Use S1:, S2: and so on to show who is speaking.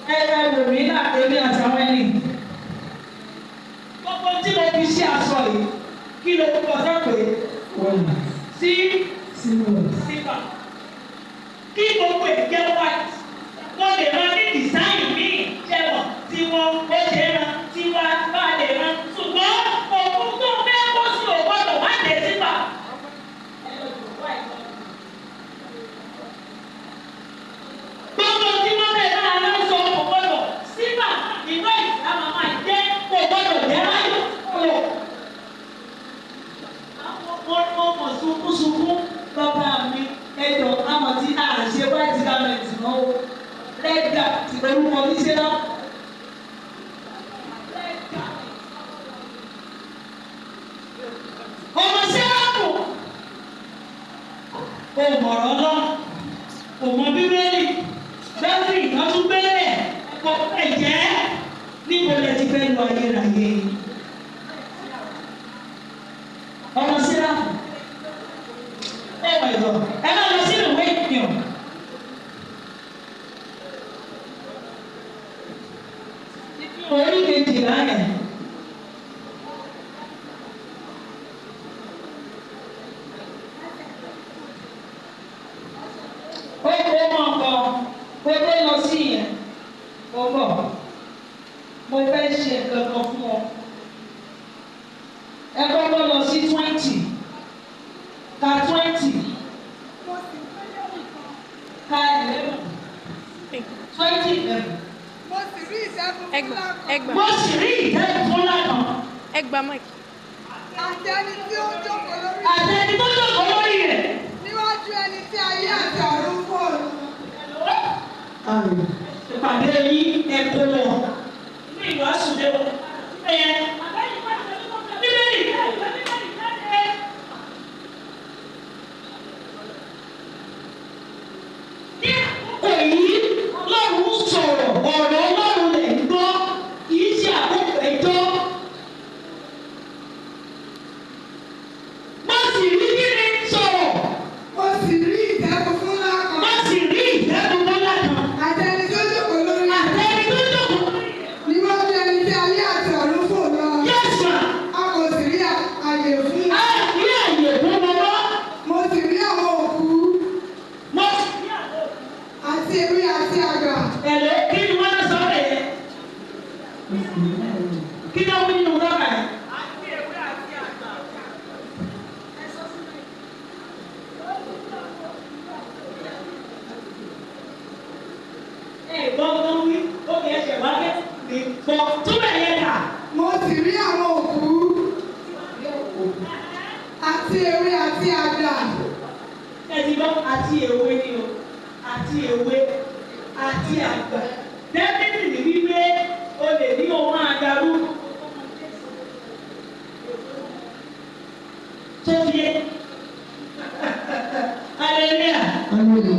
S1: wò mí náà èmi àtàwọn ẹni. Gbogbo tí mo fi ṣe aṣọ yìí kí ló kọ́ sọ pé sípà. Kí gbogbo ìjẹ́ white wọ́n lè rán ní design míì jẹ́wọ̀ tí wọ́n ó ṣe rán tí wọ́n bá lè rán ṣùgbọ́n òkú tó fẹ́ kó sí ògbọ́dọ̀ wá dé sípà. Gbogbo tí wọ́n fẹ́ máa rán sọ ògbọ́dọ̀ sípà ìwé ìsámà máa jẹ́ ògbọ́dọ̀ jẹ́ láyò kúrò. Àwọn ọmọ sunkúnsunkún bàbá mi ẹjọ́ àmọ̀ tí a ṣe white garment náà ó lẹ́gà tí orúkọ níṣẹ́ náà. Ọmọ sẹ́ráàpù ò mọ̀rọ̀ náà kò mọ bíbélì lọ́sìn ìtọ́jú bẹ́ẹ̀ kò fẹ́ jẹ́ níbo lẹ ti fẹ́ lọ ayérayé. Ọmọ sẹ́ráàpù ẹ máa lọ sínú ìwé ìpìyàn. Orí kejìlá yẹn. Ó mọ̀ kó dé lọ sí yẹn. Ó bọ̀. Mo fẹ́ ṣe nǹkan kan fún ọ. Ẹ kọ́kọ́ lọ sí 20. Ka 20. Ka 11. 20.
S2: Mo sì rí ìṣẹ́gun ńlá kan.
S1: Mo sì rí ìṣẹ́gun ńlá kan.
S3: Ẹgbà Mike.
S2: Àti ẹni tí ó jókòó lórí.
S1: Àti ẹni tó jókòó lórí rẹ̀.
S2: Níwájú ẹni tí ayé àti ọ̀run kò lù.
S1: Ìpàdé yìí ẹ̀kọ́ lọ. Ní ìwàásù dé wọ. Bíbélì. Ní àkókò yìí, Ọlọ́run sọ̀rọ̀ ọ̀rọ̀ Ọlọ́run lè gbọ́ kì í ṣe àkókò ẹjọ́. Mo sì rí kíni sọ̀rọ̀.
S2: Mo sì rí ìṣẹ́gun ńlá kan.
S1: Mo sì rí ìṣẹ́gun ńlá kan.
S2: Àti ẹni tó jókòó lórí.
S1: Àti ẹni tó jókòó lórí rẹ̀.
S2: Níwájú ẹni tí ayé àti ọ̀run kò lọ.
S1: Yes, ma.
S2: A kò sì rí àyè fún.
S1: A rí àyè fún ọmọ.
S2: Mo sì rí àwọn òkú.
S1: Mo sì rí àwọn òkú.
S2: Àti ewé àti àgbà.
S1: Ẹ̀lẹ́ kí ni wọ́n sọ ọ́ yẹn? Kí ni wọ́n nínú rọ́bà yẹn? Àti ewé àti àgbà. Gbọ́ngàn wí, ó kì í ṣe wá kẹ́ mi bọ̀ túbẹ̀ yẹn kà.
S2: Mo sì rí àwọn òkú. Àti ewé àti àgbà.
S1: Ẹ ti gbọ́ àti ewé ni o, àti ewé àti àgbà. Dẹ́bìtì ní wípé o lè ní ohun àdàrú. Tó fi yé. Hallelujah.